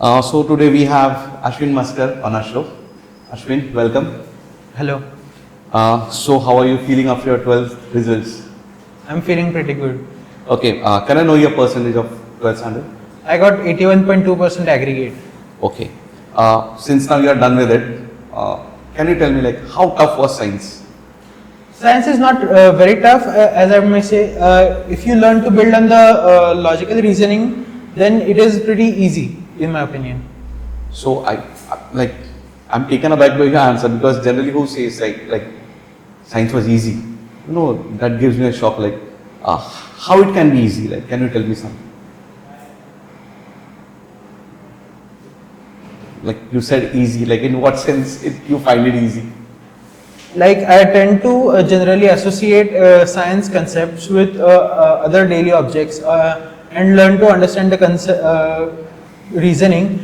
So today we have Ashwin Mhaskar on our show. Ashwin, welcome. Hello, So how are you feeling after your 12th results? I'm feeling pretty good. Okay, can I know your percentage of 12th standard? I got 81.2% aggregate. Okay. Since now you are done with it, can you tell me like how tough was science? Science is not very tough, as I may say. If you learn to build on the logical reasoning, then it is pretty easy, in my opinion. So I'm taken aback by your answer because generally who says like science was easy? No, that gives me a shock. Like how it can be easy? Like can you tell me something? Like you said easy. Like in what sense you find it easy? Like I tend to generally associate science concepts with other daily objects and learn to understand the reasoning.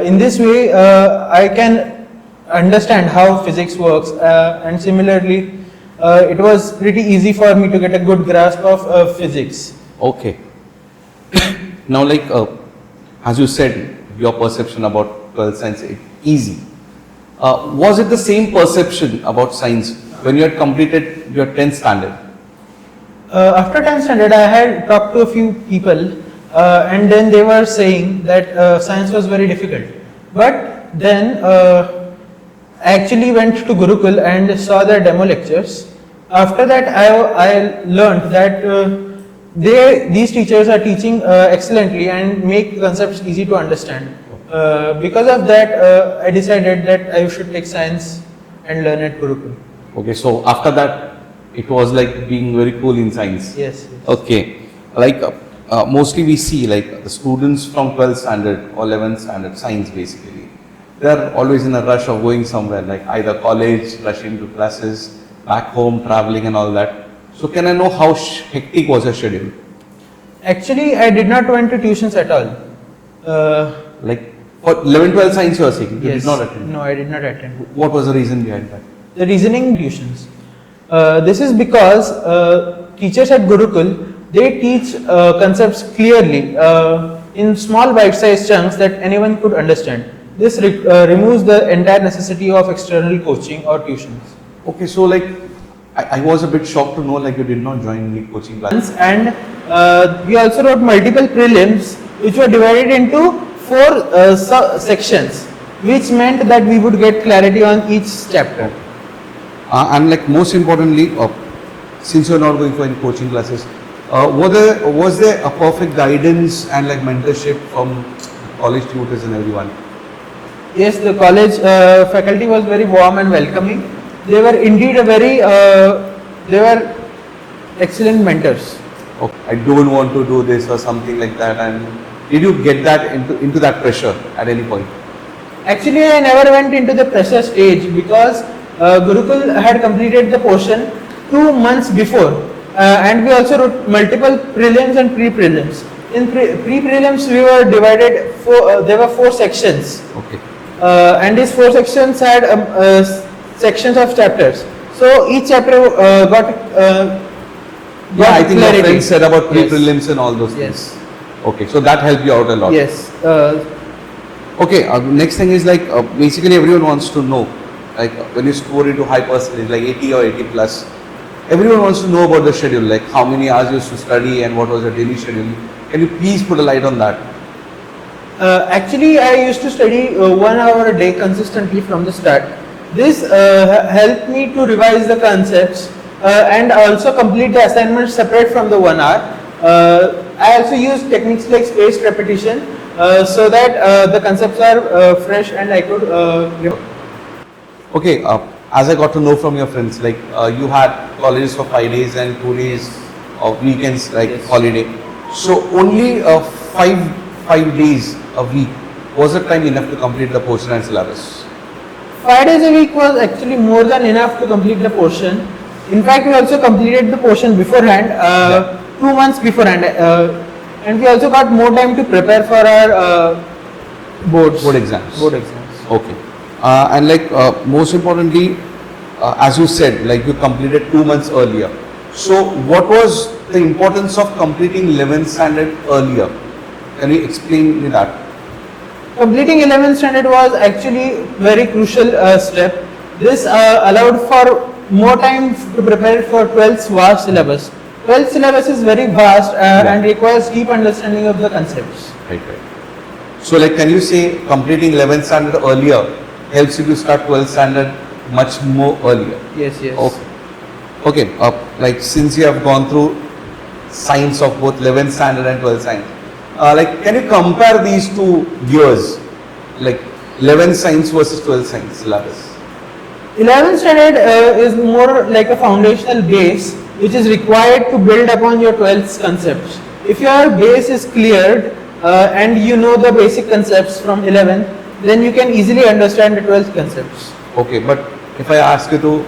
In this way, I can understand how physics works, and similarly, it was pretty easy for me to get a good grasp of physics. Okay. Now, like as you said, your perception about 12th science is easy. Was it the same perception about science when you had completed your 10th standard? After 10th standard, I had talked to a few people, and then they were saying that science was very difficult. But then I actually went to Gurukul and saw their demo lectures. After that, I learned that these teachers are teaching excellently and make concepts easy to understand. Because of that, I decided that I should take science and learn at Gurukul. Okay, so after that, it was like being very cool in science. Yes. Okay, like mostly we see like the students from 12th standard or 11th standard science basically, they are always in a rush of going somewhere like either college, rushing to classes, back home, traveling and all that. So can I know how hectic was your schedule? Actually, I did not went to tuitions at all. Like for 11th, 12th science you are saying, you Yes. did not attend? No, I did not attend. What was the reason behind that? The reasoning tuitions. This is because teachers at Gurukul, they teach concepts clearly in small bite-sized chunks that anyone could understand. This removes the entire necessity of external coaching or tuitions. Okay, so like I was a bit shocked to know like you did not join any coaching classes. And we also wrote multiple prelims which were divided into 4 sections, which meant that we would get clarity on each chapter. And like most importantly, since you are not going for any coaching classes, was there a perfect guidance and like mentorship from college tutors and everyone? Yes, the college faculty was very warm and welcoming. They were indeed they were excellent mentors. Okay, I don't want to do this or something like that. And did you get that into that pressure at any point? Actually, I never went into the pressure stage because Gurukul had completed the portion 2 months before, and we also wrote multiple prelims and pre-prelims. In pre-prelims, we were divided there were 4 sections. Okay. And these 4 sections had sections of chapters. So each chapter got I think clarity. your friend said about Yes. pre-prelims and all those Yes. things. Okay, so that helped you out a lot. Yes. Okay, next thing is like basically everyone wants to know, like when you score into high percentage, like 80 or 80 plus, everyone wants to know about the schedule, like how many hours you used to study and what was your daily schedule. Can you please put a light on that? Actually, I used to study 1 hour a day consistently from the start. This helped me to revise the concepts and also complete the assignments separate from the 1 hour. I also use techniques like spaced repetition so that the concepts are fresh and I could. Okay, as I got to know from your friends, like you had colleges for 5 days and 2 days of weekends, like Yes. holiday. So only 5 days a week was the time enough to complete the portion and syllabus? 5 days a week was actually more than enough to complete the portion. In fact, we also completed the portion beforehand, 2 months beforehand, and we also got more time to prepare for our board exams. Okay. And like most importantly, as you said, like you completed 2 months earlier. So what was the importance of completing 11th standard earlier? Can you explain me that? Completing 11th standard was actually very crucial step. This allowed for more time to prepare for 12th vast syllabus. 12th syllabus is very vast and requires deep understanding of the concepts. Right, right. So like can you say completing 11th standard earlier helps you to start 12th standard much more earlier? Yes, yes. Okay. Okay, like since you have gone through science of both 11th standard and 12th science, like can you compare these two years, like 11th science versus 12th science syllabus? 11th standard is more like a foundational base which is required to build upon your 12th concepts. If your base is cleared and you know the basic concepts from 11th, then you can easily understand the 12th concepts. Okay, but if I ask you to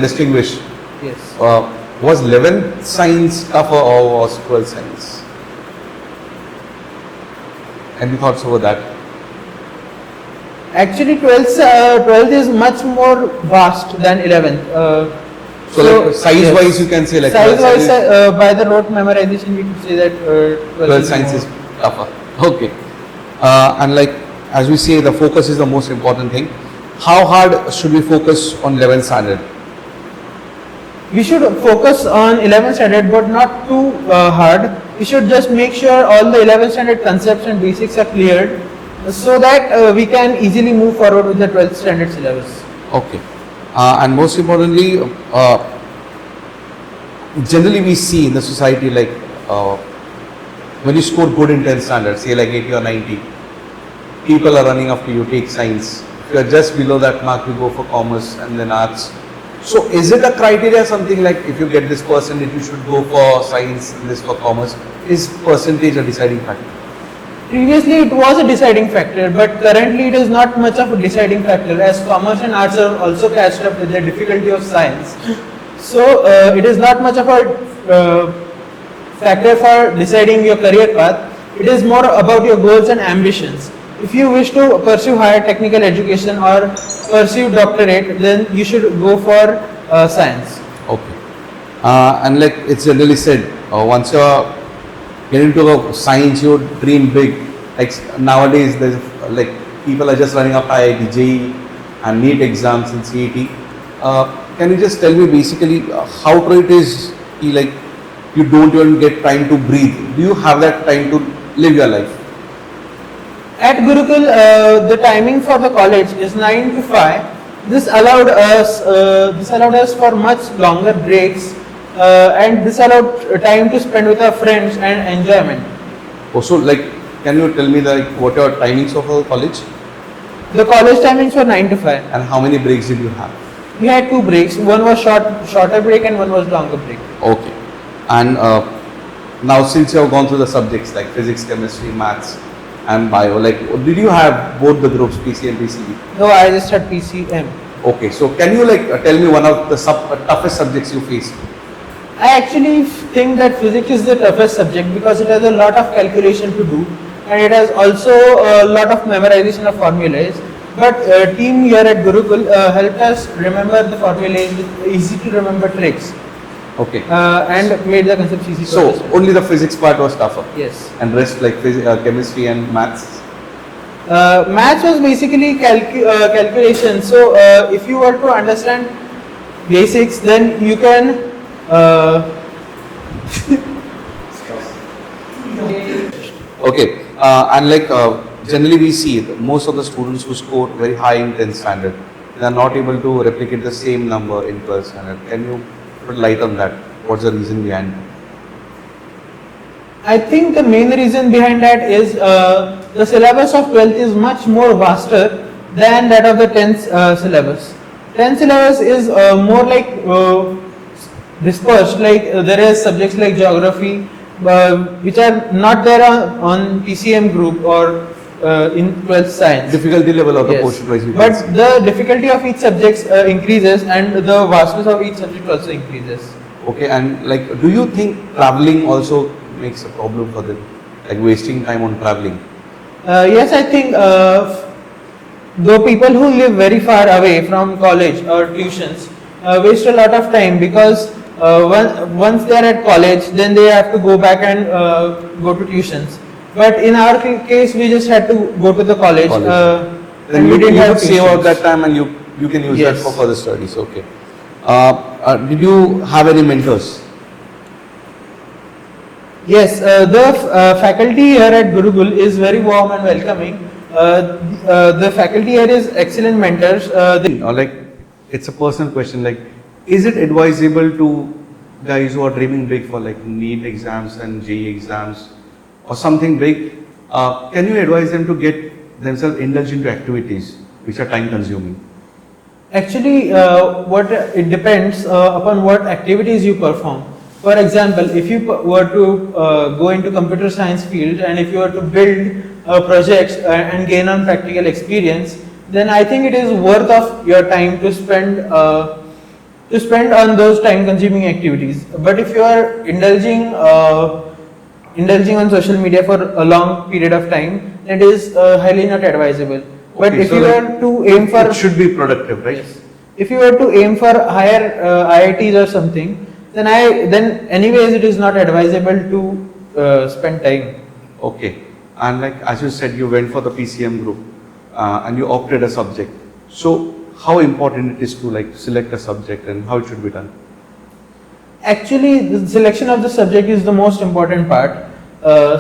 distinguish, Yes. was 11th science tougher or was 12th science? Any thoughts over that? Actually, 12th is much more vast than 11th. So like size wise you can say like size 12th wise science by the rote memorization we could say that 12th science is tougher. Okay. And like as we say the focus is the most important thing. How hard should we focus on 11th standard? We should focus on 11th standard but not too hard. We should just make sure all the 11th standard concepts and basics are cleared so that we can easily move forward with the 12th standard syllabus. Okay. And most importantly, generally we see in the society like when you score good in 10th standard, say like 80 or 90, people are running after you, take science. If you are just below that mark, you go for commerce and then arts. So is it a criteria something like if you get this percentage, you should go for science and this for commerce? Is percentage a deciding factor? Previously it was a deciding factor, but currently it is not much of a deciding factor as commerce and arts are also catched up with the difficulty of science. So it is not much of a factor for deciding your career path. It is more about your goals and ambitions. If you wish to pursue higher technical education or pursue doctorate, then you should go for science. Okay. And like it's generally said, once you're getting into a science, you dream big. Like nowadays, there's like people are just running up IIT, JEE and NEET exams and CET. Can you just tell me basically how true it is? Like you don't even get time to breathe. Do you have that time to live your life? At Gurukul, the timing for the college is 9 to 5. This allowed us for much longer breaks and this allowed time to spend with our friends and enjoyment. Also, like, can you tell me like what are timings of our college? The college timings were 9 to 5. And how many breaks did you have? We had 2 breaks. One was shorter break and one was longer break. Okay. And now since you have gone through the subjects like physics, chemistry, maths and bio, like did you have both the groups PC and PCB? No, I just had PCM. Okay, so can you like tell me one of the toughest subjects you faced? I actually think that physics is the toughest subject because it has a lot of calculation to do and it has also a lot of memorization of formulas. But team here at Gurukul helped us remember the formulas with easy to remember tricks. Okay. And made the concepts easy. So only the physics part was tougher. Yes. And rest like chemistry and maths. Maths was basically calculation. So if you were to understand basics, then you can. Okay. And like generally we see most of the students who score very high in 10th standard, they are not able to replicate the same number in 12th standard. Can you put light on that? What's the reason behind it? I think the main reason behind that is the syllabus of 12th is much more vaster than that of the 10th syllabus. 10th syllabus is more like dispersed, like there is subjects like geography which are not there on PCM group or in 12th science. Difficulty level of the Yes. portion wise. But the difficulty of each subject increases and the vastness of each subject also increases. Okay, and like do you think traveling also makes a problem for them? Like wasting time on traveling? Yes, I think though people who live very far away from college or tuitions waste a lot of time because once they are at college, then they have to go back and go to tuitions. But in our case, we just had to go to the college. Then And we you didn't have could save out patience. that time and you can use that Yes. for further studies. Okay. Did you have any mentors? Yes, the faculty here at Gurukul is very warm and welcoming. The faculty here is excellent mentors. Or like, it's a personal question. Like, is it advisable to guys who are dreaming big for like NEET exams and JEE exams or something big? Can you advise them to get themselves indulged into activities which are time consuming? Actually, what it depends upon what activities you perform. For example, if you were to go into computer science field and if you were to build projects and gain on practical experience, then I think it is worth of your time to spend on those time-consuming activities. But if you are indulging on social media for a long period of time, it is highly not advisable. But Okay, if so you like, are to aim for it should be productive, right? Yes. If you were to aim for higher IITs or something, then anyways it is not advisable to spend time. Okay. And like as you said, you went for the PCM group and you opted a subject. So how important it is to like select a subject and how it should be done? Actually, the selection of the subject is the most important part. The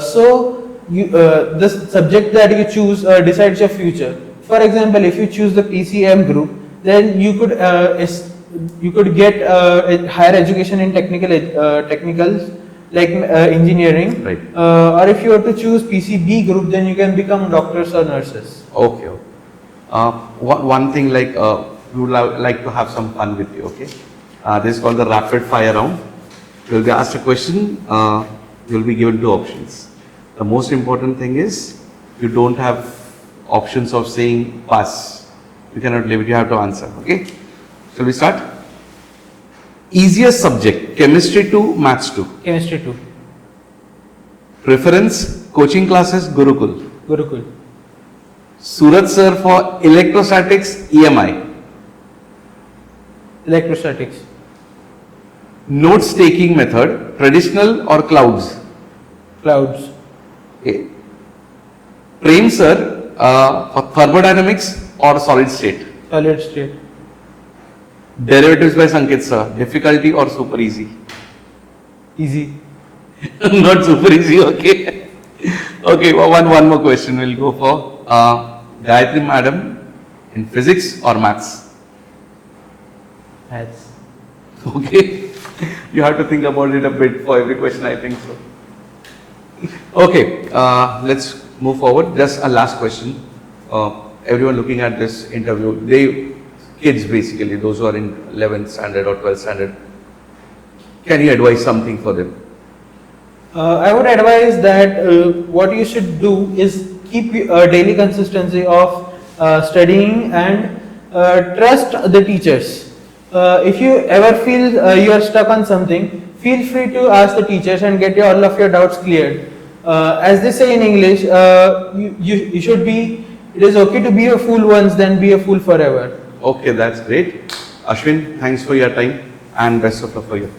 subject that you choose decides your future. For example, if you choose the PCM group, then you could get higher education in technicals like engineering. Right. Or if you were to choose PCB group, then you can become doctors or nurses. Okay. Okay. One thing like we would like to have some fun with you. Okay. This is called the rapid fire round. You will be asked a question. You will be given two options. The most important thing is you don't have options of saying pass. You cannot leave it. You have to answer. Okay. Shall we start? Easiest subject: chemistry 2, maths 2. Chemistry 2. Preference: coaching classes, Gurukul. Gurukul. Surat sir for electrostatics, EMI. Electrostatics. Notes taking method, traditional or clouds? Clouds. Okay. Prem sir for thermodynamics or solid state? Solid state. Derivatives by Sankit sir, difficulty or super easy? Easy. Not super easy, okay. Okay, one more question we'll go for. Gayatri madam in physics or maths? Maths. Okay. You have to think about it a bit for every question, I think so. Okay, let's move forward. Just a last question. Everyone looking at this interview, kids basically, those who are in 11th standard or 12th standard, can you advise something for them? I would advise that what you should do is keep a daily consistency of studying and trust the teachers. If you ever feel you are stuck on something, feel free to ask the teachers and get all of your doubts cleared. As they say in English, it is okay to be a fool once than be a fool forever. Okay, that's great. Ashwin, thanks for your time and best of luck for you.